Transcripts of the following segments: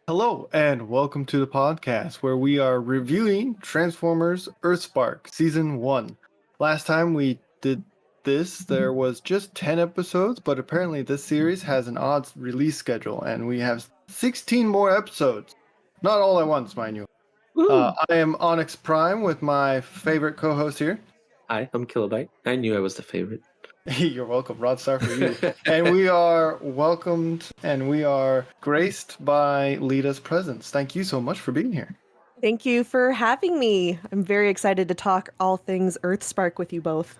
Hello, and welcome to the podcast where we are reviewing Transformers Earthspark Season 1. Last time we did this, there was just 10 episodes, but apparently this series has an odd release schedule, and we have 16 more episodes. Not all at once, mind you. I am Onyx Prime with my favorite co-host here. Hi, I'm Kilobyte. I knew I was the favorite. You're welcome, Rod Star for you. And we are welcomed and we are graced by Lita's presence. Thank you so much for being here. Thank you for having me. I'm very excited to talk all things Earthspark with you both.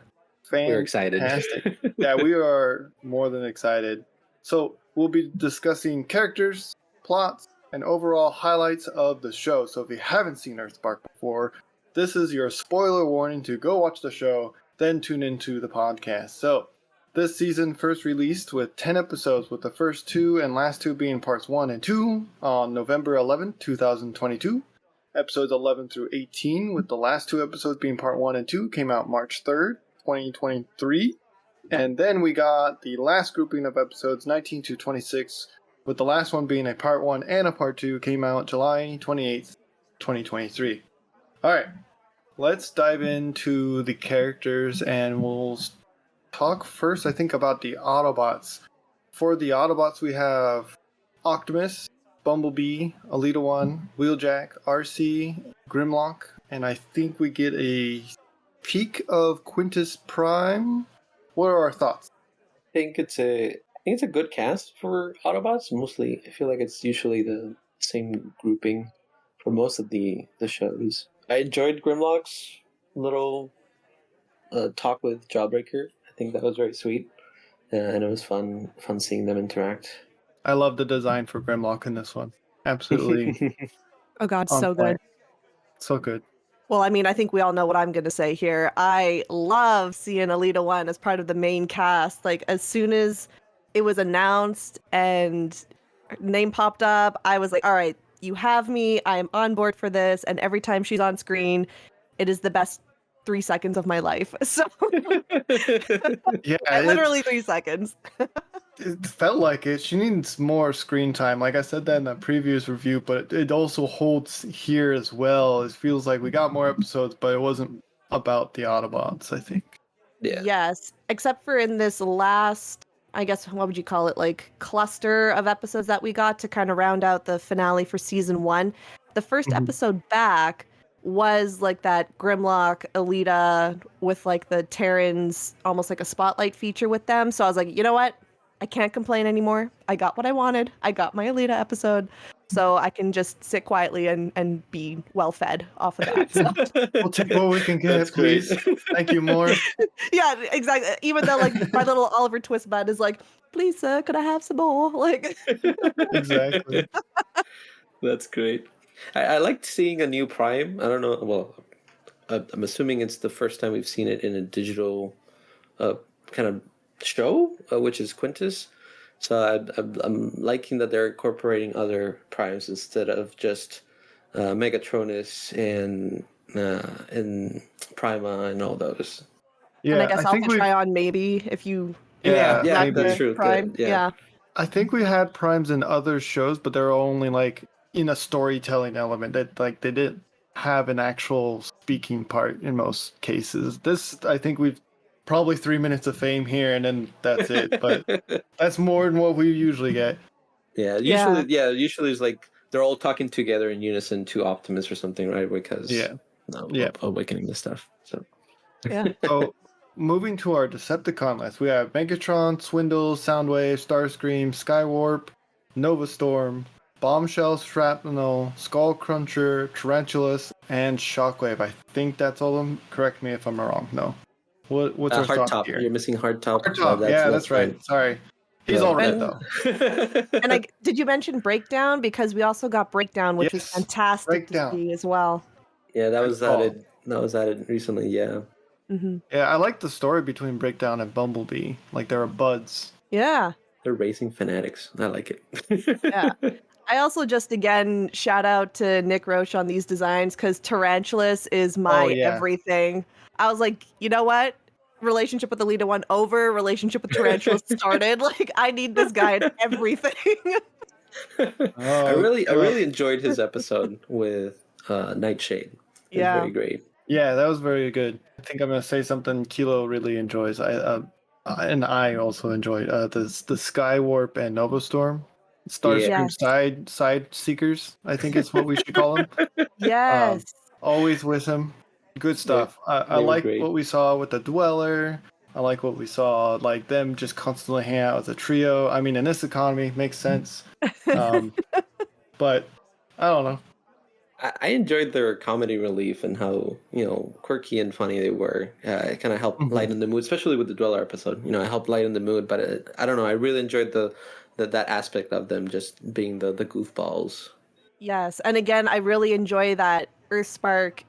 We're excited. Fantastic. Yeah, we are more than excited. So we'll be discussing characters, plots, and overall highlights of the show. So if you haven't seen Earthspark before, this is your spoiler warning to go watch the show, then tune into the podcast. So this season first released with 10 episodes, with the first two and last two being parts 1 and 2 on November 11th, 2022. Episodes 11 through 18, with the last two episodes being part 1 and 2, came out March 3rd, 2023. And then we got the last grouping of episodes 19 to 26, with the last one being a part 1 and a part 2, came out July 28th, 2023. Alright, let's dive into the characters, and we'll talk first, I think, about the Autobots. For the Autobots, we have Optimus, Bumblebee, Alita 1, Wheeljack, RC, Grimlock, and I think we get a peek of Quintus Prime. What are our thoughts? I think it's a good cast for Autobots. Mostly, I feel like it's usually the same grouping for most of the shows. I enjoyed Grimlock's little talk with Jawbreaker. I think that was very sweet, and it was fun seeing them interact. I love the design for Grimlock in this one. Absolutely. Oh god, on so point. good. So good. Well, I mean, I think we all know what I'm going to say here. I love seeing Alita 1 as part of the main cast. Like, as soon as it was announced and her name popped up, I was like, all right, you have me. I am on board for this. And every time she's on screen, it is the best 3 seconds of my life. So, Yeah, literally 3 seconds. it felt like it. She needs more screen time. Like I said that in the previous review, but it also holds here as well. It feels like we got more episodes, but it wasn't about the Autobots, I think. Yeah. Yes, except for in this last, I guess, what would you call it, like cluster of episodes that we got to kind of round out the finale for season 1. The first Mhm. episode back was like that Grimlock, Alita with like the Terrans, almost like a spotlight feature with them. So I was like, you know what? I can't complain anymore. I got what I wanted. I got my Alita episode. So I can just sit quietly and be well fed off of that. So. We'll take what we can get, That's great. please. Thank you, more. Yeah, exactly. Even though like my little Oliver Twist bud is like, please, sir, could I have some more? Like, Exactly. That's great. I liked seeing a new Prime. I don't know. Well, I'm assuming it's the first time we've seen it in a digital kind of show, which is Quintus. So I'm liking that they're incorporating other primes instead of just Megatronus and Prima and all those. Yeah, and I guess I'll think try on maybe if you. Yeah, yeah, maybe. that's true. Prime. Good, yeah. Yeah. I think we had primes in other shows, but they're only like in a storytelling element. That like they didn't have an actual speaking part in most cases. This, I think we've probably 3 minutes of fame here, and then that's it. But that's more than what we usually get. Usually it's like they're all talking together in unison to Optimus or something, right? Because awakening the stuff. So Yeah. So, moving to our Decepticon list, we have Megatron, Swindle, Soundwave, Starscream, Skywarp, Novastorm, Bombshell, Shrapnel, Skullcruncher, Tarantulas, and Shockwave. I think that's all of them. Correct me if I'm wrong. No. What's our thought Hardtop. here? You're missing Hardtop. Hardtop. That's right. fine. Sorry. He's all right, though. And did you mention Breakdown? Because we also got Breakdown, which was Yes, fantastic Breakdown. to see as well. Yeah, that Good was call. added. That was added recently. Yeah. Hmm. Yeah, I like the story between Breakdown and Bumblebee. Like, they were buds. Yeah. They're racing fanatics. I like it. Yeah. I also just, again, shout out to Nick Roche on these designs because Tarantulas is my everything. I was like, you know what? Relationship with Alita 1 over, relationship with Tarantulas started. Like, I need this guy in everything. I Oh, really enjoyed his episode with Nightshade. It was Yeah. very great. yeah, that was very good. I think I'm gonna say something Kilo really enjoys. And I also enjoyed the Sky Warp and Nova Storm, Yeah. Starscream Yes. side seekers. I think is what we should call them. Yes. Always with him. Good They stuff. I they were like great. what we saw with the Dweller. I like what we saw, like them just constantly hang out as a trio. I mean, in this economy, makes sense. Um, but I don't know. I enjoyed their comedy relief and how quirky and funny they were. It kind of helped Mhm. lighten the mood, especially with the Dweller episode. It helped lighten the mood. But I don't know. I really enjoyed that aspect of them just being the goofballs. Yes. And again, I really enjoy that Earthspark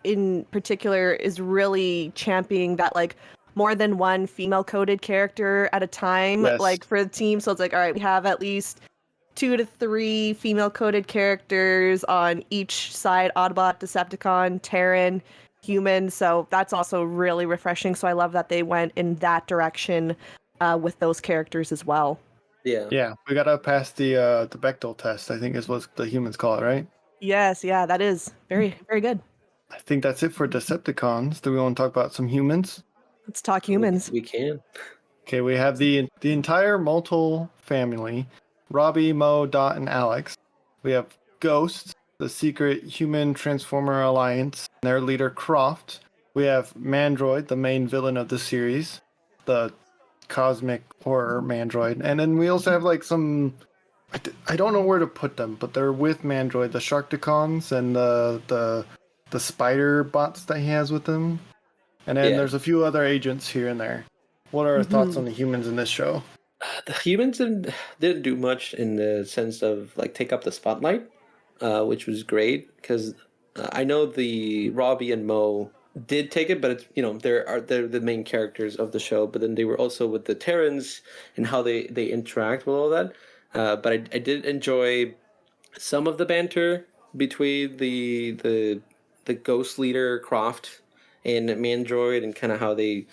in particular is really championing that like more than one female coded character at a time, Yes. like for the team. So it's like, all right, we have at least 2 to 3 female coded characters on each side, Autobot, Decepticon, Terran, human. So that's also really refreshing. So I love that they went in that direction with those characters as well. Yeah. Yeah, we gotta pass the Bechdel test. I think is what the humans call it, right? Yes, yeah, that is very, very good. I think that's it for Decepticons. Do we want to talk about some humans? Let's talk humans. We can. Okay, we have the entire Moltel family: Robbie, Mo, Dot, and Alex. We have Ghost, the secret human transformer alliance, and their leader Croft. We have Mandroid, the main villain of the series, the cosmic horror Mandroid, and then we also have like some. I don't know where to put them, but they're with Mandroid, the Sharkticons and the spider bots that he has with him. And then Yeah. there's a few other agents here and there. What are our thoughts on the humans in this show? The humans didn't do much in the sense of like take up the spotlight, which was great because I know the Robbie and Mo did take it, but it's they're the main characters of the show. But then they were also with the Terrans and how they interact with all that. But I did enjoy some of the banter between the ghost leader Croft and Mandroid and kind of how they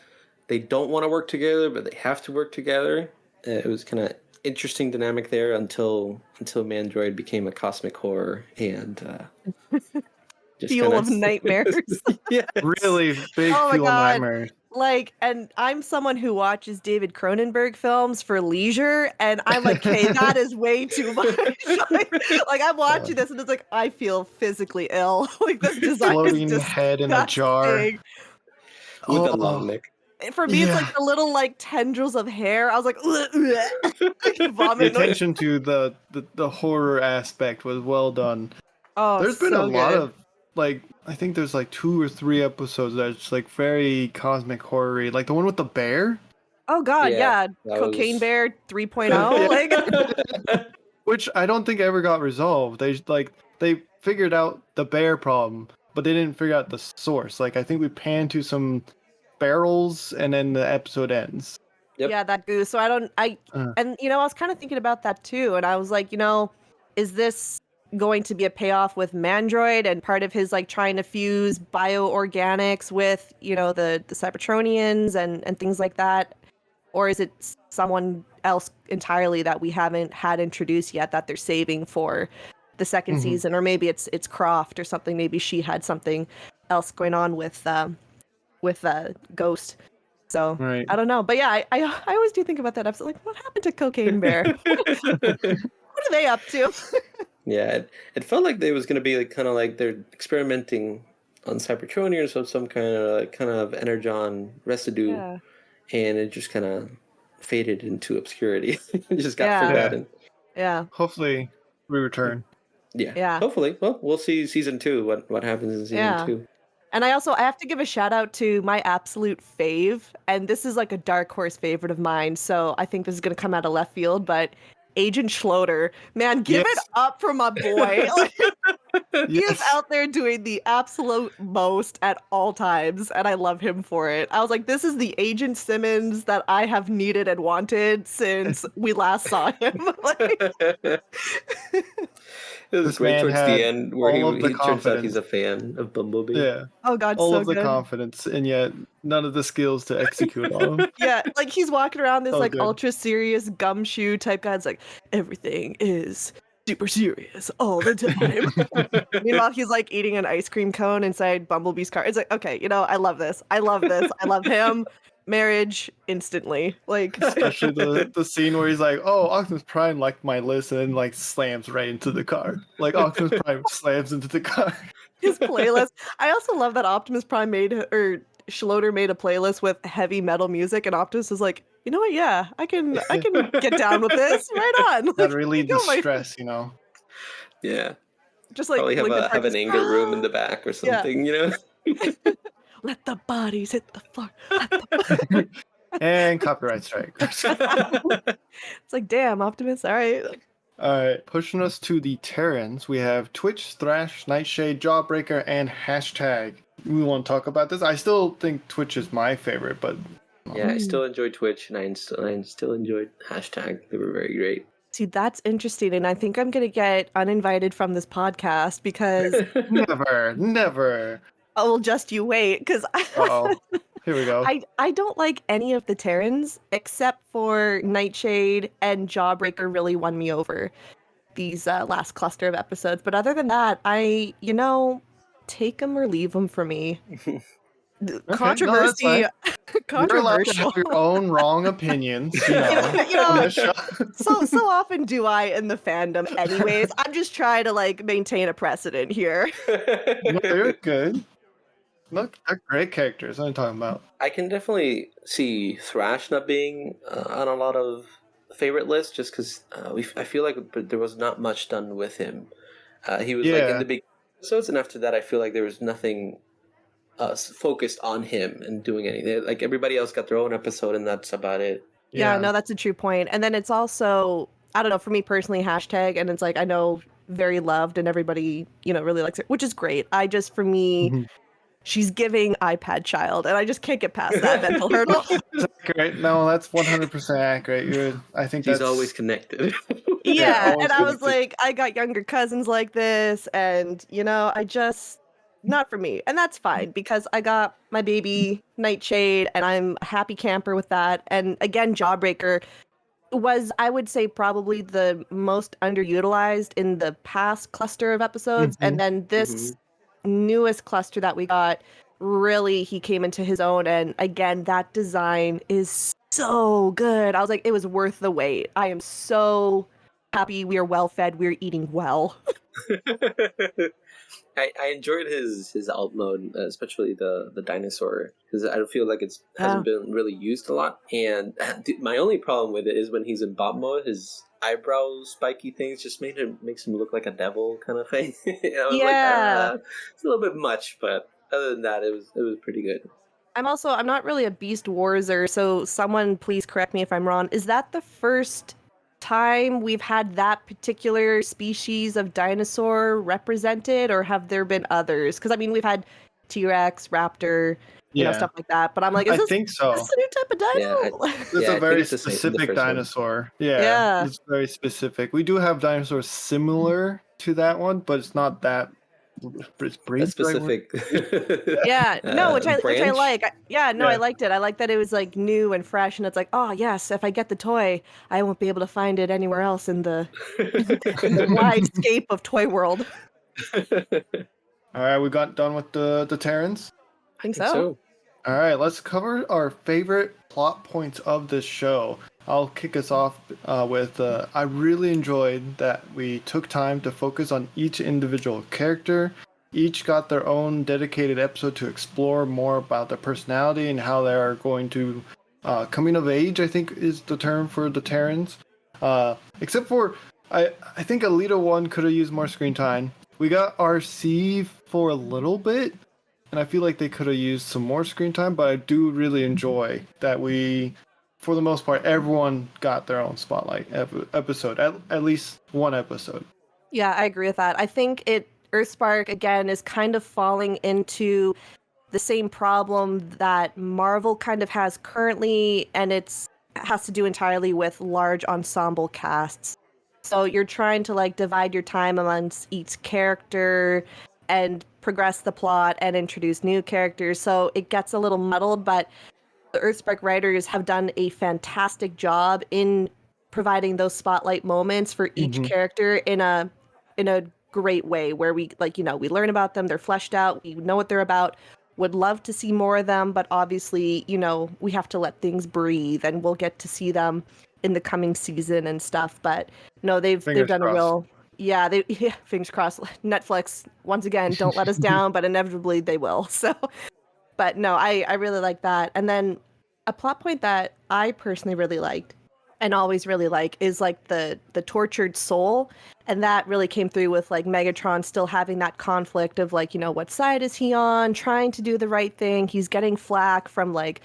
don't want to work together, but they have to work together. It was kind of interesting dynamic there until Mandroid became a cosmic horror and just Fuel kinda... of nightmares. Yes. Really big Oh my fuel God. nightmare. Like, and I'm someone who watches David Cronenberg films for leisure, and I'm like, hey, that is way too much. like I'm watching this, and it's like, I feel physically ill. like, this design Floating is head in a jar. disgusting. with Oh. a long neck. For me, it's like Yeah. the little like tendrils of hair. I was like, The vomit noise. attention to the horror aspect was well done. Oh, There's been so a lot good. of like I think there's like 2 or 3 episodes that's like very cosmic horror-y. Like the one with the bear, Oh God, Yeah, yeah, that Cocaine was- Bear 3.0. Like, which I don't think ever got resolved. They figured out the bear problem, but they didn't figure out the source. Like I think we pan to some barrels and then the episode ends. Yep. yeah, that goose. So I Uh. and I was kind of thinking about that too, and I was like, is this going to be a payoff with Mandroid and part of his like trying to fuse bioorganics with the Cybertronians and things like that, or is it someone else entirely that we haven't had introduced yet that they're saving for the second Mhm. season, or maybe it's Croft or something. Maybe she had something else going on with Ghost. So Right. I don't know, but yeah, I always do think about that episode. Like, what happened to Cocaine Bear? What are they up to? Yeah, it felt like there was going to be like kind of like they're experimenting on Cybertronians of some kind of energon residue, Yeah. and it just kind of faded into obscurity. It just got Yeah. forgotten. Yeah. Hopefully we return. Yeah. Yeah. Hopefully, well, we'll see season 2. What happens in season Yeah. 2? And I have to give a shout out to my absolute fave, and this is like a dark horse favorite of mine, so I think this is gonna come out of left field, but Agent Schloder, man, give Yes. it up for my boy. Like, he is Yes. out there doing the absolute most at all times, and I love him for it. I was like, this is the Agent Simmons that I have needed and wanted since we last saw him. Like, It was This great man towards had the end where all of the he turns out he's confidence. a fan of Bumblebee. Yeah. oh God, All so of the good. confidence and yet none of the skills to execute on them. Yeah, like he's walking around this So like good. ultra serious gumshoe type guy. It's like everything is super serious all the time. Meanwhile, he's like eating an ice cream cone inside Bumblebee's car. It's like, okay, I love this. I love this. I love him. Marriage instantly. Like, Especially the scene where he's like, "Oh, Optimus Prime liked my list," and then like slams right into the car. Like Optimus Prime slams into the car. his playlist. I also love that Optimus Prime Schloder made a playlist with heavy metal music, and Optimus is like, you know what? Yeah, I can get down with this. Right on. That Like, relieved you the know, my- stress, you know. Yeah. just like Probably have Linkin a Park have an is, anger room in the back or Yeah. something, you know? Let the bodies hit the floor. Let the And copyright strike. It's like, damn, Optimus. All right. All right, pushing us to the Terrans, we have Twitch, Thrash, Nightshade, Jawbreaker, and Hashtag. We want to talk about this. I still think Twitch is my favorite, but Yeah, I still enjoyed Twitch, and I still enjoyed Hashtag. They were very great. See, that's interesting, and I think I'm gonna get uninvited from this podcast because never. oh, well, just you wait, because Uh-oh. Here we go. I don't like any of the Terrans except for Nightshade, and Jawbreaker really won me over these last cluster of episodes. But other than that, take them or leave them for me. Controversy, no, You're allowed to controversial. have your own wrong opinions, You know, on this show. so often do I in the fandom. Anyways, I'm just trying to like maintain a precedent here. No, they're good. Look, they're great characters. What am I talking about? I can definitely see Thrash not being on a lot of favorite lists, just because I feel like there was not much done with him. He was like in the big episodes, and after that, I feel like there was nothing focused on him and doing anything. Like everybody else got their own episode, and that's about it. Yeah, no, that's a true point. And then it's also, I don't know, for me personally, Hashtag, and it's like I know very loved and everybody, really likes it, which is great. For me, she's giving iPad child, and I just can't get past that mental hurdle. Great. No, that's 100% accurate. I think She's that's always connected. Yeah, always and I was connected. like, I got younger cousins like this, and not for me. And that's fine because I got my baby Nightshade, and I'm a happy camper with that. And again, Jawbreaker was, I would say, probably the most underutilized in the past cluster of episodes. And then this newest cluster that we got, really, he came into his own. And again, that design is so good. I was like, it was worth the wait. I am so happy we are well fed. We're eating well. I enjoyed his alt mode, especially the dinosaur, because I feel like it hasn't been really used a lot. And my only problem with it is when he's in bot mode, his eyebrow spiky things just makes him look like a devil kind of thing. And I was like, it's a little bit much, but other than that, it was pretty good. I'm not really a Beast Warser, so someone please correct me if I'm wrong. Is that the first time we've had that particular species of dinosaur represented, or have there been others? Because I mean, we've had T-Rex, Raptor, stuff like that. But I'm like, I think so. Is this a new type of dino? It's a very specific dinosaur. Yeah, it's very specific. We do have dinosaurs similar to that one, but it's not that. That's specific. Yeah, no, which I like. I Yeah. liked it. I like that it was like new and fresh, and it's like, oh yes, if I get the toy, I won't be able to find it anywhere else in the wide scape of Toy World. All right, we got done with the Terrans. I think so. All right, let's cover our favorite plot points of this show. I'll kick us off with I really enjoyed that we took time to focus on each individual character. Each got their own dedicated episode to explore more about their personality and how they are going to coming of age, I think is the term for the Terrans. Except for, I think Alita 1 could have used more screen time. We got RC for a little bit, and I feel like they could have used some more screen time, but I do really enjoy that for the most part, everyone got their own spotlight episode, at least one episode. Yeah, I agree with that. I think Earthspark, again, is kind of falling into the same problem that Marvel kind of has currently, and it has to do entirely with large ensemble casts. So you're trying to like divide your time amongst each character and progress the plot and introduce new characters. So it gets a little muddled, but the Earthspark writers have done a fantastic job in providing those spotlight moments for each character in a great way, where we we learn about them, they're fleshed out, we know what they're about. Would love to see more of them, but obviously, we have to let things breathe, and we'll get to see them in the coming season and stuff. But no, they've Fingers done crossed. a real fingers crossed. Netflix, once again, don't let us down, but inevitably they will. So, but no, I really like that. And then a plot point that I personally really liked and always really like is like the tortured soul. And that really came through with like Megatron still having that conflict of like, what side is he on, trying to do the right thing. He's getting flack from like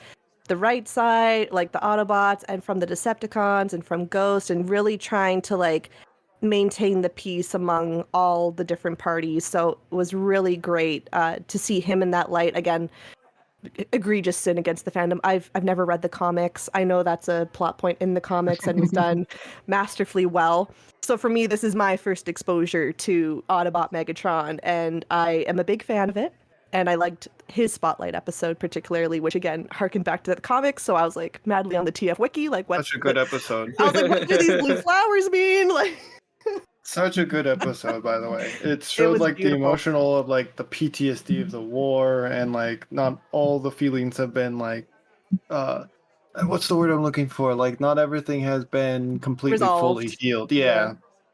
the right side, like the Autobots, and from the Decepticons and from Ghost, and really trying to like maintain the peace among all the different parties. So it was really great to see him in that light. Again, egregious sin against the fandom. I've never read the comics. I know that's a plot point in the comics and was done masterfully well. So for me, this is my first exposure to Autobot Megatron, and I am a big fan of it. And I liked his Spotlight episode particularly, which again harkened back to the comics. So I was like madly on the TF wiki, like what? Such a good episode. I was like, what do these blue flowers mean? Like, Such a good episode, by the way. It it showed was like the beautiful. emotional of like the PTSD of the war, and like not all the feelings have been like what's the word I'm looking for? Like not everything has been completely fully Resolved. healed. Yeah. Yeah.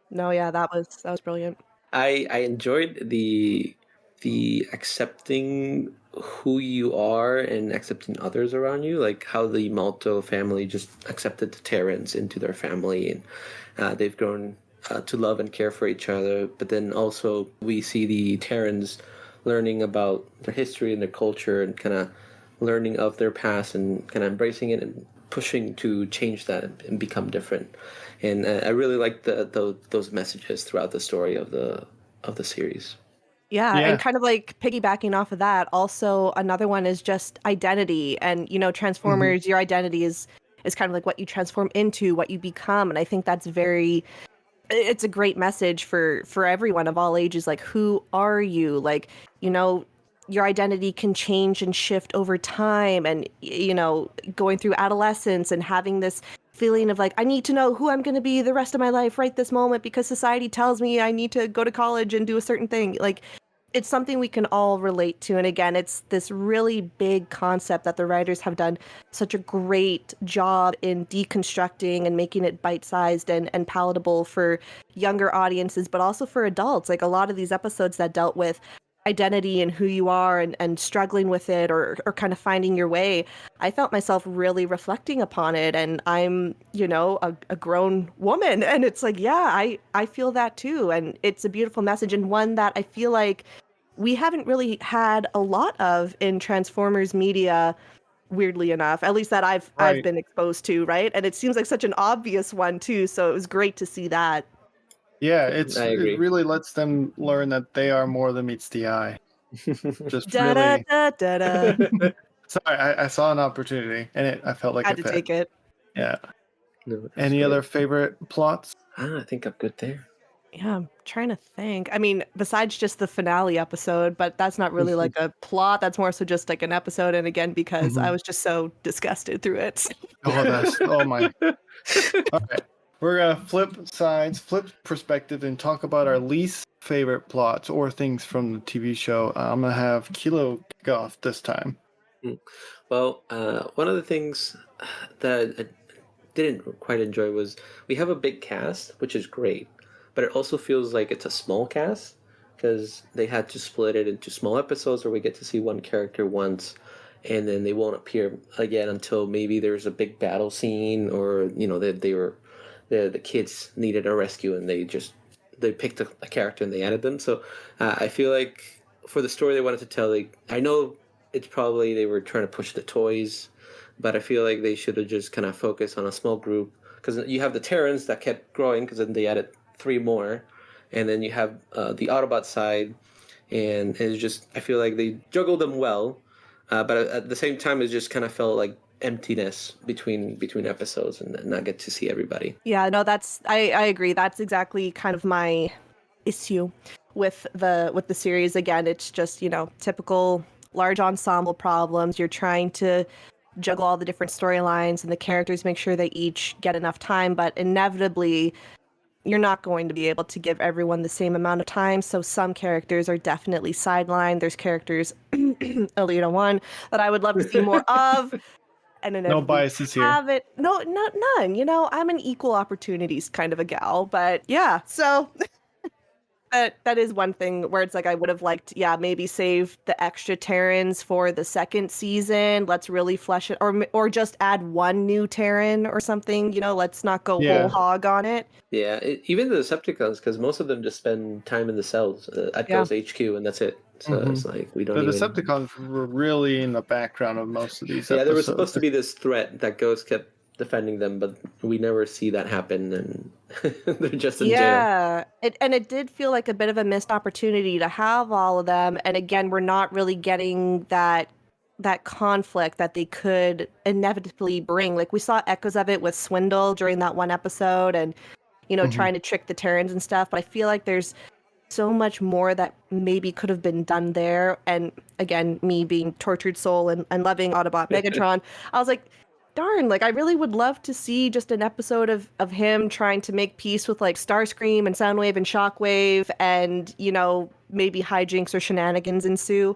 No, yeah, that was brilliant. I enjoyed the accepting who you are and accepting others around you, like how the Malto family just accepted the Terrans into their family, and they've grown to love and care for each other. But then also we see the Terrans learning about their history and their culture, and kind of learning of their past and kind of embracing it and pushing to change that and become different. And I really like those messages throughout the story of the series. Yeah, Yeah. and kind of like piggybacking off of that, also another one is just identity. And Transformers, your identity is kind of like what you transform into, what you become. And I think that's it's a great message for everyone of all ages. Like, who are you? Like, your identity can change and shift over time, and going through adolescence and having this feeling of like, I need to know who I'm going to be the rest of my life right this moment, because society tells me I need to go to college and do a certain thing. Like, it's something we can all relate to. And again, it's this really big concept that the writers have done such a great job in deconstructing and making it bite-sized and palatable for younger audiences, but also for adults. Like a lot of these episodes that dealt with identity and who you are and struggling with it, or kind of finding your way, I felt myself really reflecting upon it. And I'm, a grown woman, and it's like, yeah, I feel that too. And it's a beautiful message, and one that I feel like we haven't really had a lot of in Transformers media, weirdly enough, at least that I've Right. been exposed to, right? And it seems like such an obvious one too, so it was great to see that. Yeah, I agree. it really lets them learn that they are more than meets the eye. Just Da da really. da da da. Sorry, I saw an opportunity, and I felt like Had it to fit. take it. Yeah. No, that's Any great. other favorite plots? I think I'm good there. Yeah, I'm trying to think. I mean, besides just the finale episode, but that's not really like a plot. That's more so just like an episode. And again, because I was just so disgusted through it. Oh my. All right. We're going to flip sides, flip perspective, and talk about our least favorite plots or things from the TV show. I'm going to have Kilo kick off this time. Well, one of the things that I didn't quite enjoy was we have a big cast, which is great, but it also feels like it's a small cast because they had to split it into small episodes where we get to see one character once, and then they won't appear again until maybe there's a big battle scene, or the kids needed a rescue and they picked a character and they added them. So I feel like for the story they wanted to tell, like, I know it's probably they were trying to push the toys, but I feel like they should have just kind of focused on a small group, because you have the Terrans that kept growing because then they added 3 more, and then you have the Autobot side, and it's just, I feel like they juggled them well, but at the same time it just kind of felt like emptiness between episodes and not get to see everybody. Yeah, no, I agree. That's exactly kind of my issue with the series. Again, it's just, typical large ensemble problems. You're trying to juggle all the different storylines and the characters, make sure they each get enough time. But inevitably, you're not going to be able to give everyone the same amount of time. So some characters are definitely sidelined. There's characters, Alita 1, that I would love to see more of. And No inevitably biases here. have it. No, not none. You know, I'm an equal opportunities kind of a gal. But yeah, so that is one thing where it's like I would have liked, yeah, maybe save the extra Terrans for the second season. Let's really flesh it, or just add one new Terran or something. You know, let's not go Yeah. whole hog on it. Yeah, even the Decepticons, because most of them just spend time in the cells at Yeah. Ghost HQ, and that's it. So it's like we don't The even. Decepticons were really in the background of most of these Yeah, episodes. there was supposed to be this threat that Ghost kept defending them, but we never see that happen, and they're just in jail. Yeah, it did feel like a bit of a missed opportunity to have all of them. And again, we're not really getting that conflict that they could inevitably bring. Like we saw echoes of it with Swindle during that one episode, and trying to trick the Terrans and stuff. But I feel like there's so much more that maybe could have been done there. And again, me being tortured soul and loving Autobot Megatron, I was like, darn, like I really would love to see just an episode of him trying to make peace with like Starscream and Soundwave and Shockwave, and maybe hijinks or shenanigans ensue.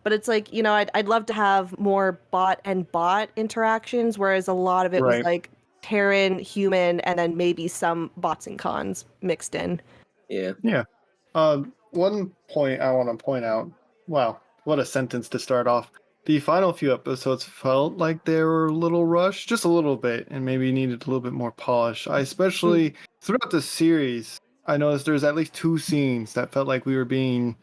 But it's like, I'd love to have more bot and bot interactions, whereas a lot of it was like Terran, human, and then maybe some bots and cons mixed in. Yeah. Yeah. One point I want to point out. Wow, what a sentence to start off. The final few episodes felt like they were a little rushed, just a little bit, and maybe needed a little bit more polish. I especially, throughout the series, I noticed there's at least 2 scenes that felt like we were being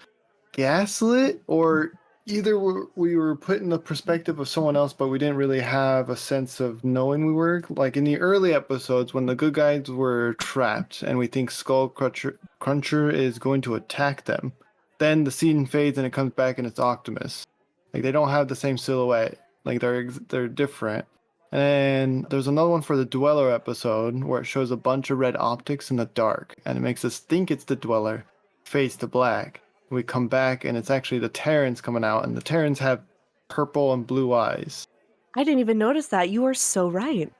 gaslit, or either we were put in the perspective of someone else, but we didn't really have a sense of knowing we were. Like in the early episodes, when the good guys were trapped, and we think Skull Cruncher is going to attack them, then the scene fades and it comes back and it's Optimus. Like they don't have the same silhouette. Like they're different. And there's another one for the Dweller episode where it shows a bunch of red optics in the dark, and it makes us think it's the Dweller. Fades to black. We come back and it's actually the Terrans coming out, and the Terrans have purple and blue eyes. I didn't even notice that. You are so right.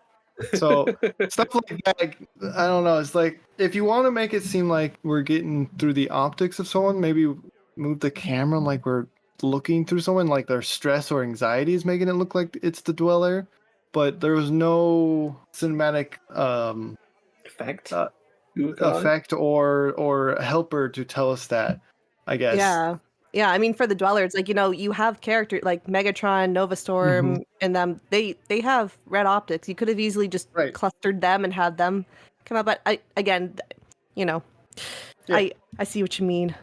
So stuff like that, I don't know. It's like if you want to make it seem like we're getting through the optics of someone, maybe move the camera like we're looking through someone, like their stress or anxiety is making it look like it's the Dweller. But there was no cinematic Effect or helper to tell us that, I guess. Yeah, I mean, for the Dweller, it's like, you have characters like Megatron, Nova Storm, and them. They have red optics. You could have easily just clustered them and had them come out. But I see what you mean.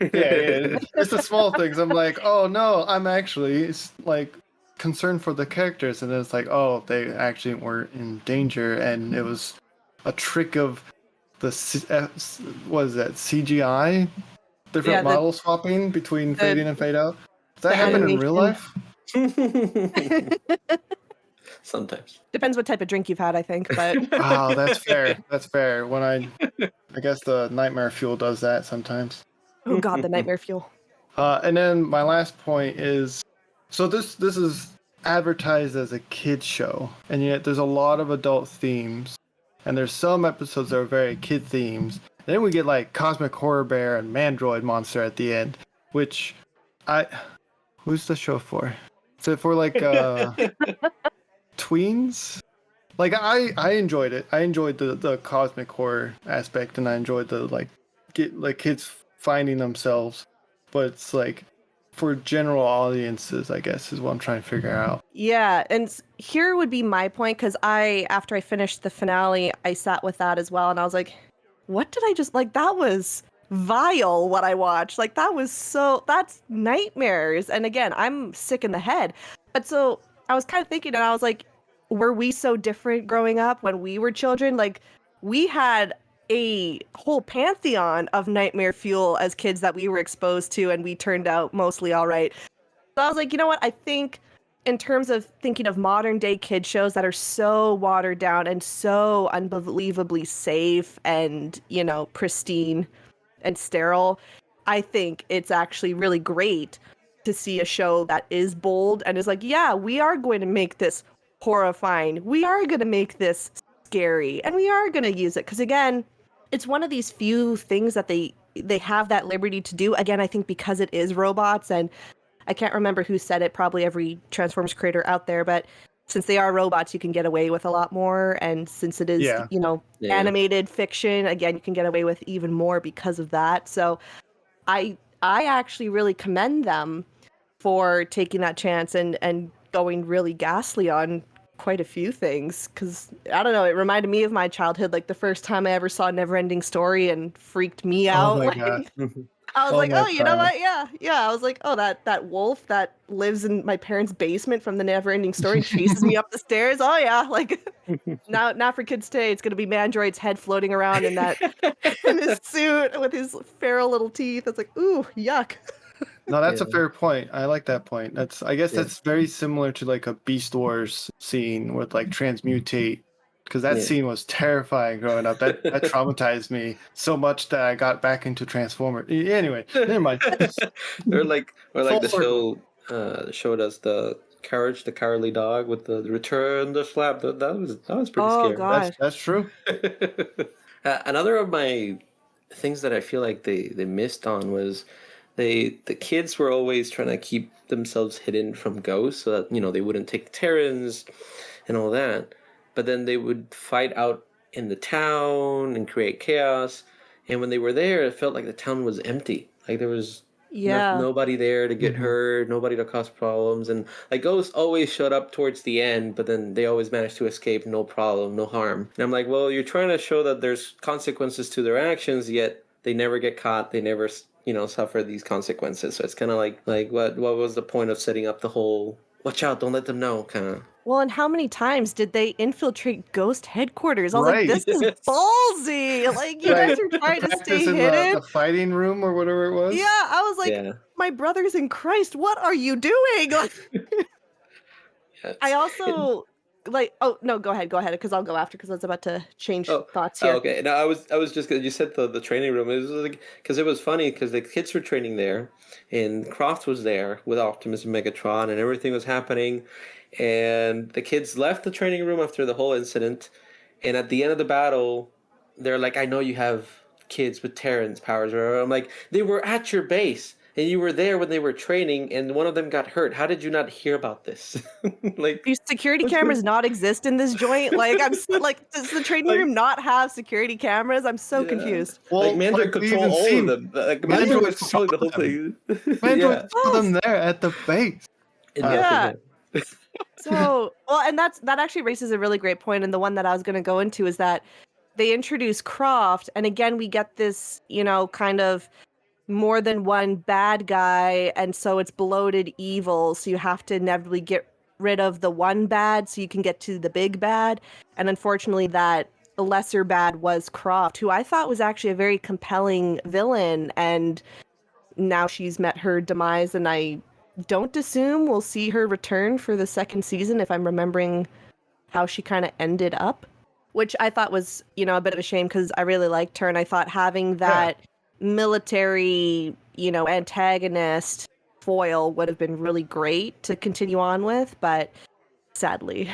Yeah, it's the small things. I'm like, oh no, I'm actually like concerned for the characters, and then it's like, oh, they actually weren't in danger, and it was a trick of the what is that, CGI? Different model swapping between fade in and fade out. Does that happen in real life? Sometimes. Depends what type of drink you've had, I think. But oh, that's fair. That's fair. When I guess the nightmare fuel does that sometimes. Oh God, the nightmare fuel. And then my last point is, so this is advertised as a kid show, and yet there's a lot of adult themes, and there's some episodes that are very kid themes. Then we get like Cosmic Horror Bear and Mandroid Monster at the end, which who's the show for? Is it for like tweens? Like I enjoyed it. I enjoyed the cosmic horror aspect, and I enjoyed the kids finding themselves. But it's like for general audiences, I guess, is what I'm trying to figure out. Yeah, and here would be my point, because after I finished the finale, I sat with that as well, and I was like, what did I just, like, that was vile what I watched. Like, that's nightmares. And again, I'm sick in the head. But so I was kind of thinking, and I was like, were we so different growing up when we were children? Like, we had a whole pantheon of nightmare fuel as kids that we were exposed to, and we turned out mostly all right. So I was like, you know what? I think in terms of thinking of modern day kid shows that are so watered down and so unbelievably safe and, pristine and sterile, I think it's actually really great to see a show that is bold and is like, yeah, we are going to make this horrifying. We are going to make this scary, and we are going to use it. Because again, it's one of these few things that they have that liberty to do. Again, I think because it is robots, and I can't remember who said it, probably every Transformers creator out there, but since they are robots, you can get away with a lot more. And since it is, animated fiction, again, you can get away with even more because of that. So I actually really commend them for taking that chance and going really ghastly on quite a few things. Because, I don't know, it reminded me of my childhood, like the first time I ever saw Neverending Story and freaked me out. Oh my like, God. I was Oh like, my oh, you know God. what? Yeah. I was like, oh, that wolf that lives in my parents' basement from the Neverending Story and chases me up the stairs. Oh yeah, like now for kids today, it's gonna be Mandroid's head floating around in that in his suit with his feral little teeth. It's like, ooh, yuck. No, that's a Yeah. fair point. I like that point. I guess Yeah. that's very similar to like a Beast Wars scene with like transmutate, because that Yeah. scene was terrifying growing up. That traumatized me so much that I got back into Transformers. Anyway, never mind. or like Full the circle. show showed us the Courage the Cowardly Dog with the Return the Slap. That was pretty Oh scary. god. That's true. Another of my things that I feel like they missed on was the kids were always trying to keep themselves hidden from ghosts so that they wouldn't take Terrans and all that. But then they would fight out in the town and create chaos. And when they were there, it felt like the town was empty. Like there was Yeah. nobody there to get Mhm. hurt, nobody to cause problems, and like ghosts always showed up towards the end, but then they always managed to escape, no problem, no harm. And I'm like, well, you're trying to show that there's consequences to their actions, yet they never get caught, they never suffer these consequences. So it's kind of like what was the point of setting up the whole watch out, don't let them know kind of. Well, and how many times did they infiltrate Ghost headquarters? I was like, Right. this is ballsy. Like, you Right. guys are trying to Practice stay in hidden. the fighting room or whatever it was. Yeah, I was like, Yeah. my brothers in Christ, what are you doing? Like, I also like. Oh no, go ahead, because I'll go after because I was about to change thoughts here. Okay. No, I was just you said the training room. It was like because it was funny because the kids were training there, and Croft was there with Optimus and Megatron, and everything was happening, and the kids left the training room after the whole incident, and at the end of the battle, they're like, "I know you have kids with Terran's powers," or I'm like, "They were at your base." And you were there when they were training, and one of them got hurt. How did you not hear about this? Like, Do security cameras not exist in this joint? Like, like, does the training like room not have security cameras? I'm so yeah. confused. Like Well, Mandroid like we control even all seen of them. Like Mandroid Mandroid was saw controlling the whole them. thing. Mandroid Yeah. saw them there at the base. In Yeah. Bethlehem. So, well, and that actually raises a really great point, and the one that I was going to go into is that they introduce Croft, and again we get this, kind of more than one bad guy, and so it's bloated evil. So you have to inevitably get rid of the one bad so you can get to the big bad. And unfortunately, that the lesser bad was Croft, who I thought was actually a very compelling villain, and now she's met her demise, and I don't assume we'll see her return for the second season if I'm remembering how she kind of ended up, which I thought was, a bit of a shame because I really liked her, and I thought having that military, antagonist foil would have been really great to continue on with, but sadly,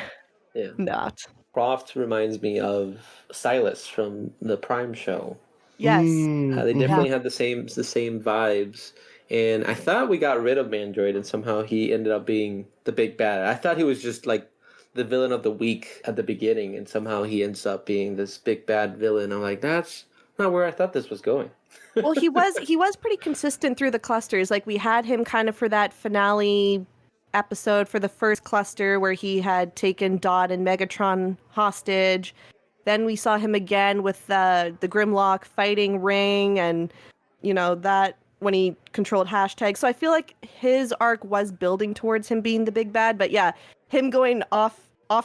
Yeah. not. Croft reminds me of Silas from the Prime show. Yes. They Mm-hmm. definitely had the same vibes. And I thought we got rid of Mandroid, and somehow he ended up being the big bad. I thought he was just like the villain of the week at the beginning, and somehow he ends up being this big bad villain. I'm like, that's not where I thought this was going. Well, he was pretty consistent through the clusters. Like we had him kind of for that finale episode for the first cluster where he had taken Dot and Megatron hostage. Then we saw him again with the Grimlock fighting Ring, and that when he controlled hashtag. So I feel like his arc was building towards him being the big bad, but yeah, him going off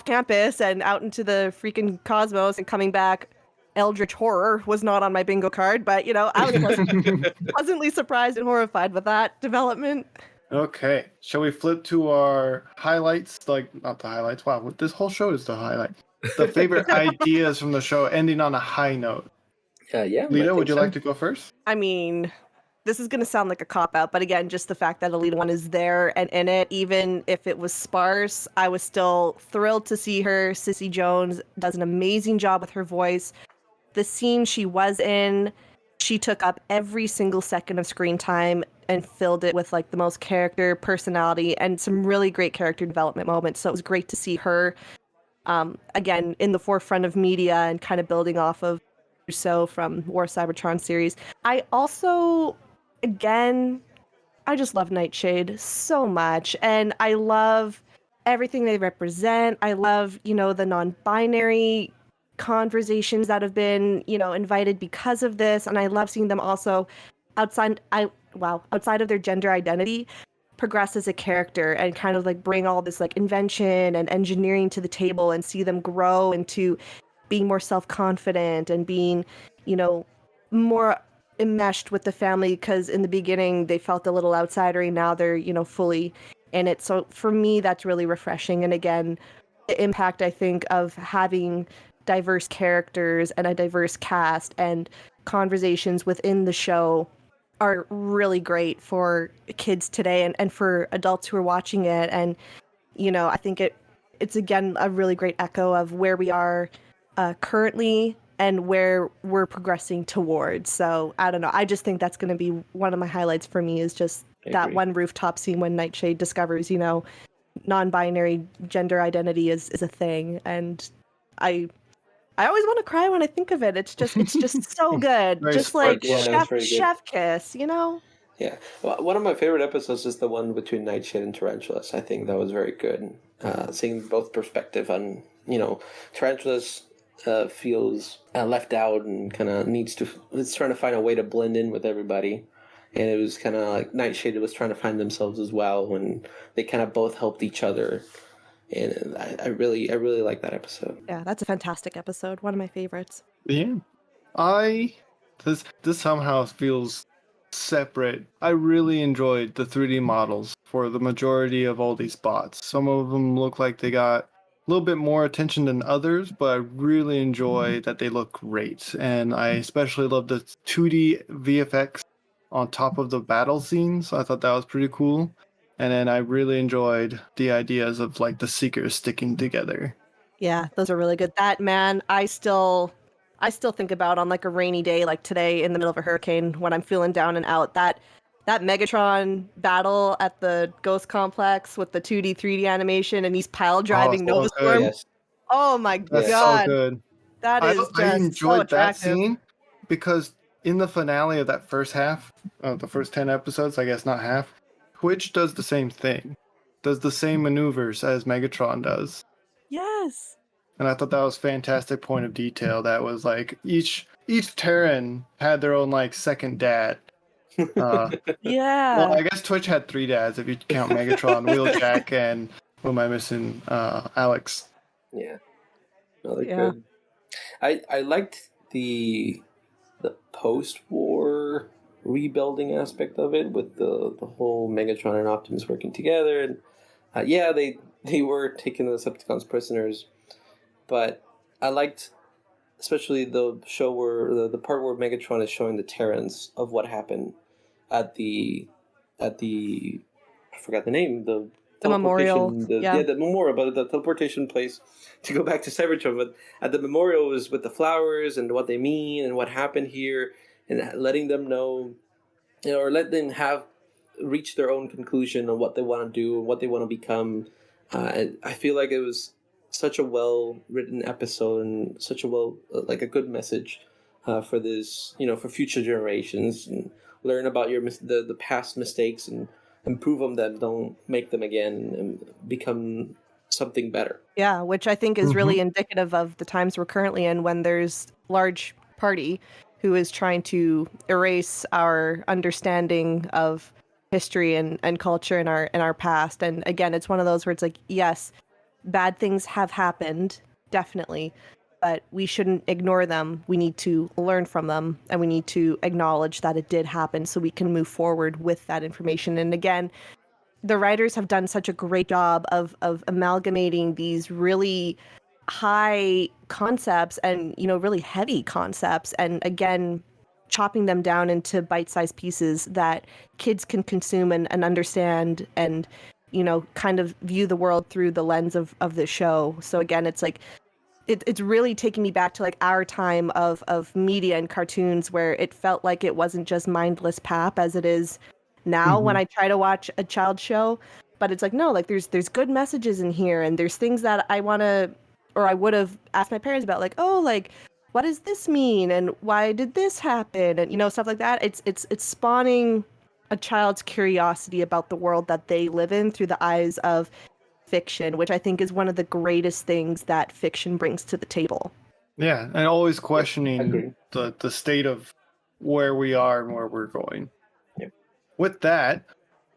campus and out into the freaking cosmos and coming back Eldritch Horror was not on my bingo card, but I was pleasantly surprised and horrified with that development. Okay, shall we flip to our highlights? Like, not the highlights. Wow, this whole show is the highlight. The favorite ideas from the show, ending on a high note. Yeah. Lita, would you like to go first? I mean, this is going to sound like a cop-out, but again, just the fact that Alita 1 is there and in it, even if it was sparse, I was still thrilled to see her. Cissy Jones does an amazing job with her voice. The scene she was in, she took up every single second of screen time and filled it with like the most character, personality, and some really great character development moments. So it was great to see her, again, in the forefront of media and kind of building off of Rousseau from War Cybertron series. I also, again, I just love Nightshade so much, and I love everything they represent. I love, the non-binary conversations that have been, invited because of this, and I love seeing them also outside of their gender identity progress as a character and kind of like bring all this like invention and engineering to the table and see them grow into being more self-confident and being, more enmeshed with the family, because in the beginning they felt a little outsidery. Now they're, fully in it. So for me, that's really refreshing. And again, the impact, I think, of having diverse characters and a diverse cast and conversations within the show are really great for kids today and for adults who are watching it. And, I think it's again a really great echo of where we are currently and where we're progressing towards. So I don't know. I just think that's going to be one of my highlights for me, is just that one rooftop scene when Nightshade discovers, non-binary gender identity is a thing. And I always want to cry when I think of it. It's just so good. Very Just like chef kiss, Yeah. Well, one of my favorite episodes is the one between Nightshade and Tarantulas. I think that was very good. Seeing both perspective on, Tarantulas feels left out and kind of it's trying to find a way to blend in with everybody. And it was kind of like Nightshade was trying to find themselves as well when they kind of both helped each other. And I really like that episode. Yeah, that's a fantastic episode. One of my favorites. Yeah. This somehow feels separate. I really enjoyed the 3D models for the majority of all these bots. Some of them look like they got a little bit more attention than others, but I really enjoy that they look great. And I especially love the 2D VFX on top of the battle scenes. I thought that was pretty cool. And then I really enjoyed the ideas of like the Seekers sticking together. Yeah, those are really good. That, man, I still think about on like a rainy day like today in the middle of a hurricane when I'm feeling down and out. That Megatron battle at the Ghost Complex with the 2D, 3D animation and he's pile driving so Nova good. Storm. Yes. Oh my That's god. so good. That is just I enjoyed so that attractive. scene because in the finale of that first half, the first 10 episodes, I guess not half, Twitch does the same thing. Does the same maneuvers as Megatron does. Yes. And I thought that was fantastic point of detail. That was like each Terran had their own like second dad. Yeah. Well, I guess Twitch had 3 dads if you count Megatron, Wheeljack, and who am I missing? Alex. Yeah. No, they're good. I liked the post-war rebuilding aspect of it with the whole Megatron and Optimus working together, and they were taking the Decepticons prisoners, but I liked especially the show where the part where Megatron is showing the Terrans of what happened at the I forgot the name, the memorial, the memorial, but the teleportation place to go back to Cybertron. But at the memorial was with the flowers and what they mean and what happened here, and letting them know, or let them reach their own conclusion on what they want to do and what they want to become. I feel like it was such a well-written episode and such a a good message for this, for future generations, and learn about the past mistakes and improve on them, don't make them again, and become something better. Yeah, which I think is really indicative of the times we're currently in, when there's large party who is trying to erase our understanding of history and culture in our past. And again, it's one of those where it's like, yes, bad things have happened, definitely, but we shouldn't ignore them. We need to learn from them, and we need to acknowledge that it did happen so we can move forward with that information. And again, the writers have done such a great job of amalgamating these really high concepts and, really heavy concepts. And again, chopping them down into bite-sized pieces that kids can consume and understand and, you know, kind of view the world through the lens of the show. So again, it's like, it's really taking me back to like our time of media and cartoons where it felt like it wasn't just mindless pap as it is now when I try to watch a child show. But it's like, no, like there's good messages in here, and there's things that I want to, or I would have asked my parents about, like, oh, like, what does this mean? And why did this happen? And, you know, stuff like that. It's spawning a child's curiosity about the world that they live in through the eyes of fiction, which I think is one of the greatest things that fiction brings to the table. Yeah, and always questioning agree. the state of where we are and where we're going. Yep. With that,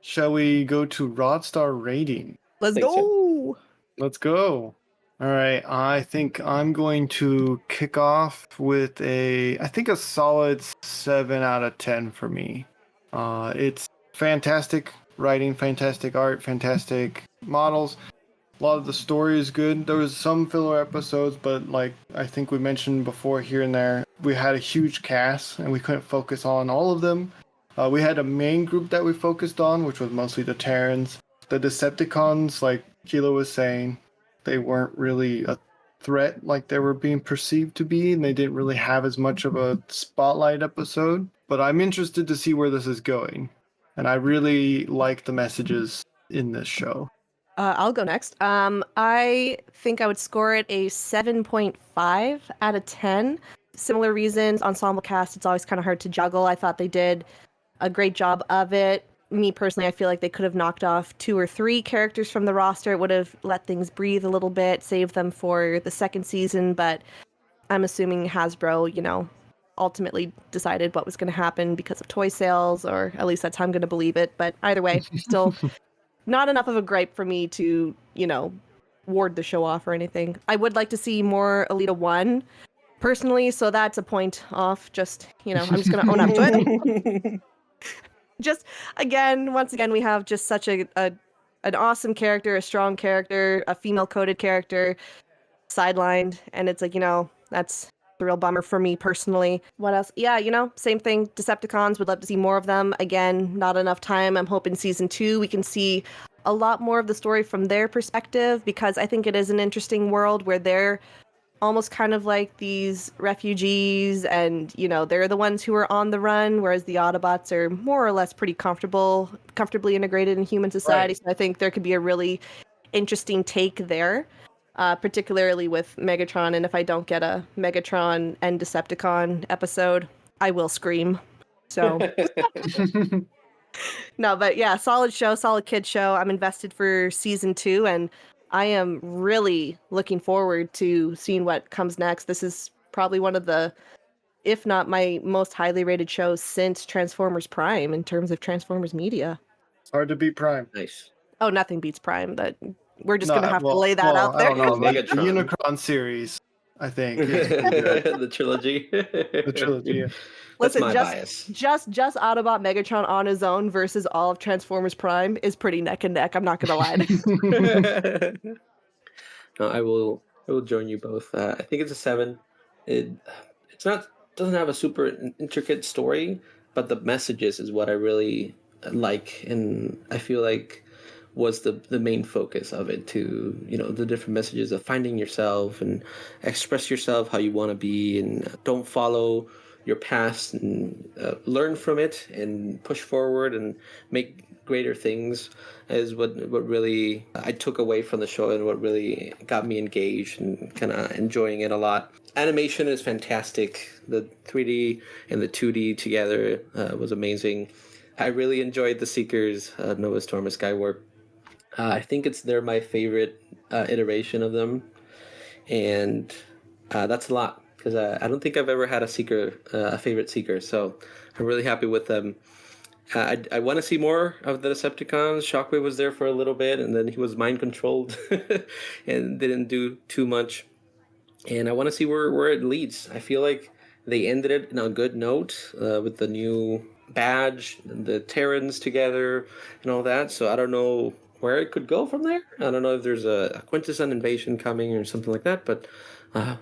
shall we go to Rod Star rating? Let's Think go. Let's go. All right, I think I'm going to kick off with a solid 7 out of 10 for me. It's fantastic writing, fantastic art, fantastic models. A lot of the story is good. There was some filler episodes, but like I think we mentioned before here and there, we had a huge cast and we couldn't focus on all of them. We had a main group that we focused on, which was mostly the Terrans. The Decepticons, like Kilo was saying, they weren't really a threat like they were being perceived to be, and they didn't really have as much of a spotlight episode. But I'm interested to see where this is going, and I really like the messages in this show. I'll go next. I think I would score it a 7.5 out of 10. Similar reasons, ensemble cast, it's always kind of hard to juggle. I thought they did a great job of it. Me personally, I feel like they could have knocked off 2 or 3 characters from the roster. It would have let things breathe a little bit, save them for the second season, but I'm assuming Hasbro, you know, ultimately decided what was going to happen because of toy sales, or at least that's how I'm going to believe it. But either way, still not enough of a gripe for me to, you know, ward the show off or anything. I would like to see more Alita 1 personally, so that's a point off. Just, you know, I'm just going to own up to it. Just, once again, we have just such an awesome character, a strong character, a female-coded character, sidelined, and it's like, you know, that's the real bummer for me personally. What else? Yeah, you know, same thing. Decepticons, would love to see more of them. Again, not enough time. I'm hoping season 2 we can see a lot more of the story from their perspective, because I think it is an interesting world where they're almost kind of like these refugees, and, you know, they're the ones who are on the run, whereas the Autobots are more or less pretty comfortably integrated in human society. Right. So I think there could be a really interesting take there. Particularly with Megatron, and if I don't get a Megatron and Decepticon episode, I will scream. So, no, but yeah, solid show, solid kid show. I'm invested for season 2, and I am really looking forward to seeing what comes next. This is probably one of the, if not my most highly rated shows since Transformers Prime in terms of Transformers media. It's hard to beat Prime. Nice. Oh, nothing beats Prime, but we're just No, going to have to lay that out I there. don't know. The Megatron. Unicron series, I think, is pretty good. The trilogy. The trilogy. Yeah. That's Listen, my just bias. Autobot Megatron on his own versus all of Transformers Prime is pretty neck and neck. I'm not gonna lie. No, I will join you both. I think it's a 7. It's not, doesn't have a super intricate story, but the messages is what I really like, and I feel like was the main focus of it, to, you know, the different messages of finding yourself and express yourself how you want to be, and don't follow your past, and learn from it and push forward and make greater things, is what really I took away from the show, and what really got me engaged and kind of enjoying it a lot. Animation is fantastic. The 3D and the 2D together was amazing. I really enjoyed the Seekers, Nova Storm and Skywarp. I think they're my favorite iteration of them, and that's a lot, because I don't think I've ever had a favorite Seeker, so I'm really happy with them. I want to see more of the Decepticons. Shockwave was there for a little bit, and then he was mind controlled and didn't do too much. And I want to see where it leads. I feel like they ended it on a good note with the new badge, the Terrans together, and all that. So I don't know where it could go from there. I don't know if there's a Quintesson invasion coming or something like that, but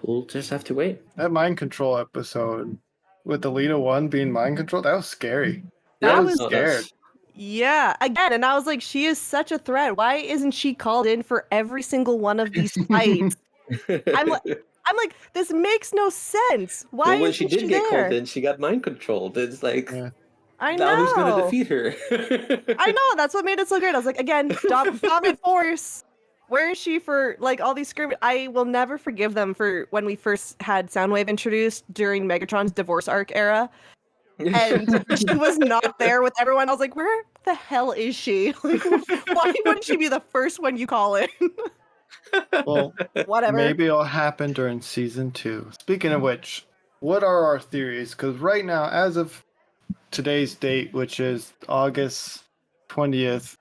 we'll just have to wait. That mind control episode with the Lita one being mind controlled, that was scary. That I Yeah, was was no, scared. Yeah, again, and I was like, she is such a threat. Why isn't she called in for every single one of these fights? I'm like, this makes no sense. Why Well, when she isn't did she get called there? in, she got mind controlled. It's like, Yeah. I now who's gonna know. defeat her? I know. That's what made it so great. I was like, again, dominant force. Where is she for like all these scream? I will never forgive them for when we first had Soundwave introduced during Megatron's divorce arc era, and she was not there with everyone. I was like, where the hell is she? Like, why wouldn't she be the first one you call in? Well, Whatever. maybe it'll happen during season 2. Speaking of which, what are our theories? Because right now, as of today's date, which is August 20th,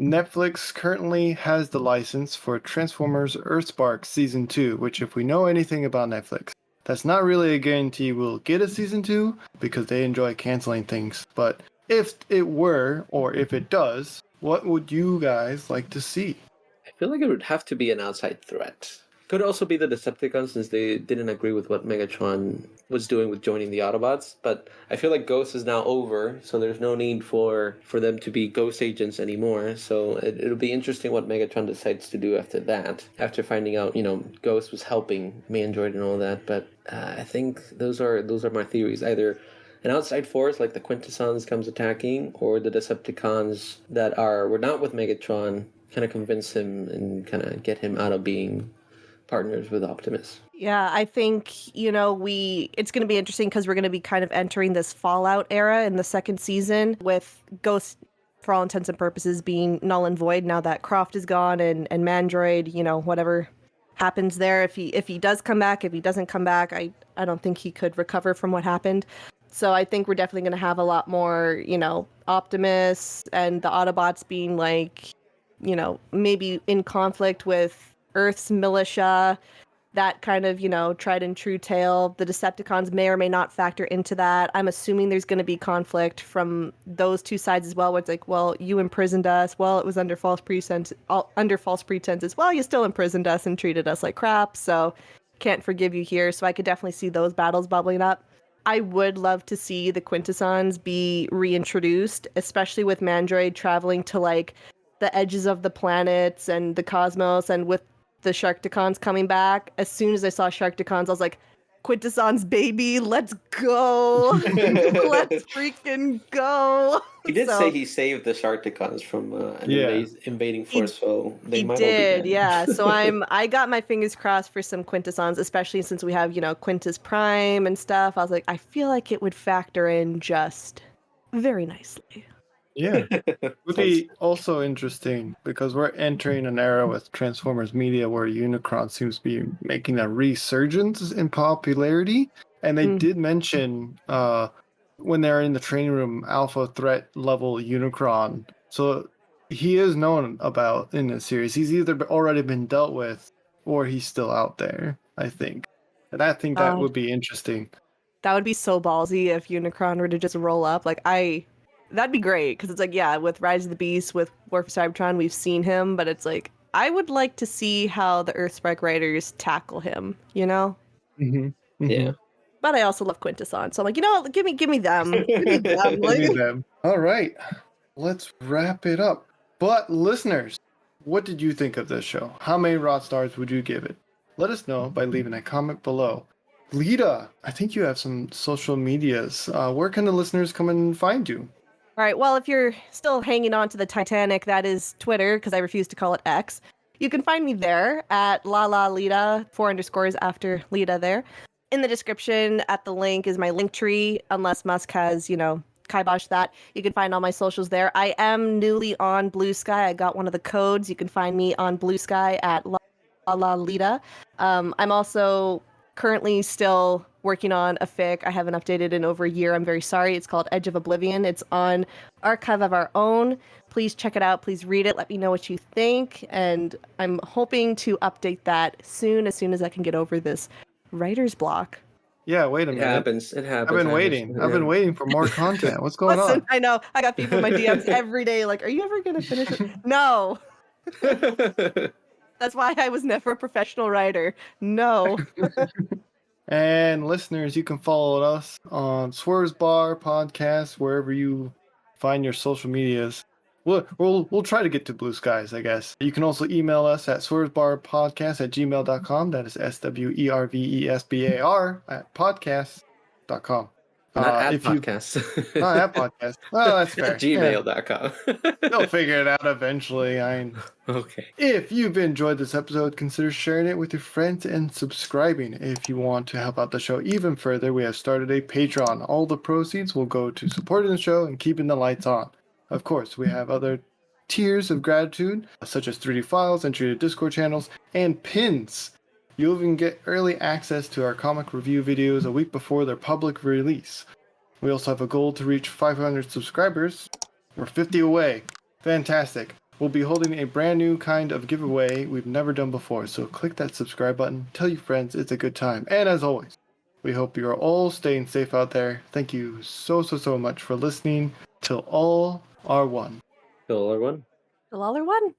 Netflix currently has the license for Transformers Earthspark Season 2, which, if we know anything about Netflix, that's not really a guarantee we'll get a Season 2 because they enjoy canceling things. But if it were, or if it does, what would you guys like to see? I feel like it would have to be an outside threat. Could also be the Decepticons, since they didn't agree with what Megatron was doing with joining the Autobots. But I feel like Ghost is now over, so there's no need for them to be Ghost agents anymore. So it'll be interesting what Megatron decides to do after that. After finding out, Ghost was helping Mandroid and all that. But I think those are my theories. Either an outside force like the Quintessons comes attacking, or the Decepticons that were not with Megatron kind of convince him and kind of get him out of being partners with Optimus. Yeah, I think, it's going to be interesting because we're going to be kind of entering this Fallout era in the second season with Ghost, for all intents and purposes, being null and void now that Croft is gone and Mandroid, whatever happens there. If he does come back, if he doesn't come back, I don't think he could recover from what happened. So I think we're definitely going to have a lot more, Optimus and the Autobots being like, maybe in conflict with Earth's militia, that kind of, tried and true tale. The Decepticons may or may not factor into that. I'm assuming there's going to be conflict from those two sides as well, where it's like, well, you imprisoned us. Well, it was under false pretenses. Well, you still imprisoned us and treated us like crap, so can't forgive you here. So I could definitely see those battles bubbling up. I would love to see the Quintessons be reintroduced, especially with Mandroid traveling to like the edges of the planets and the cosmos, and with the Sharkticons coming back. As soon as I saw Sharkticons, I was like, Quintessons, baby, let's go. Let's freaking go. He did So- say he saved the Sharkticons from an invading force, so they He might did, all be dead. yeah. So I got my fingers crossed for some Quintessons, especially since we have, Quintus Prime and stuff. I was like, I feel like it would factor in just very nicely. Yeah. Would be also interesting because we're entering an era with Transformers media where Unicron seems to be making a resurgence in popularity. And they did mention when they're in the training room, alpha threat level Unicron. So he is known about in the series. He's either already been dealt with or he's still out there, I think. And I think that would be interesting. That would be so ballsy if Unicron were to just roll up. That'd be great, because it's like, yeah, with Rise of the Beast, with War for Cybertron, we've seen him, but it's like, I would like to see how the Earthspark writers tackle him, Yeah. But I also love Quintesson, so I'm like, give me them. Give me them. Give me them. All right, let's wrap it up. But listeners, what did you think of this show? How many Rot Stars would you give it? Let us know by leaving a comment below. Lita, I think you have some social medias. Where can the listeners come and find you? All right, well, if you're still hanging on to the Titanic, that is Twitter, because I refuse to call it X. You can find me there at Lita, 4 underscores after Lita there. In the description at the link is my link tree, unless Musk has, kiboshed that. You can find all my socials there. I am newly on Blue Sky. I got one of the codes. You can find me on Blue Sky at Lita. I'm also currently still working on a fic. I haven't updated in over a year. I'm very sorry. It's called Edge of Oblivion. It's on Archive of Our Own. Please check it out. Please read it. Let me know what you think. And I'm hoping to update that as soon as I can get over this writer's block. Yeah, wait a minute. It happens. I've been waiting. I've been waiting for more content. What's going Listen, on? I know. I got people in my DMs every day like, are you ever going to finish it? No. That's why I was never a professional writer. No. And listeners, you can follow us on Swerve's Bar podcast, wherever you find your social medias. We'll try to get to blue skies, I guess. You can also email us at swervesbarpodcast@gmail.com. That is SWERVESBAR at podcast.com. Not at If you podcasts. not at podcast, well, that's fair. At gmail.com. They'll figure it out eventually. Okay. If you've enjoyed this episode, consider sharing it with your friends and subscribing. If you want to help out the show even further, we have started a Patreon. All the proceeds will go to supporting the show and keeping the lights on. Of course, we have other tiers of gratitude, such as 3D files, entry to Discord channels, and pins. You'll even get early access to our comic review videos a week before their public release. We also have a goal to reach 500 subscribers. We're 50 away. Fantastic. We'll be holding a brand new kind of giveaway we've never done before, so click that subscribe button, tell your friends it's a good time, and as always, we hope you are all staying safe out there. Thank you so much for listening. Till all are one. Till our one. Till all are one.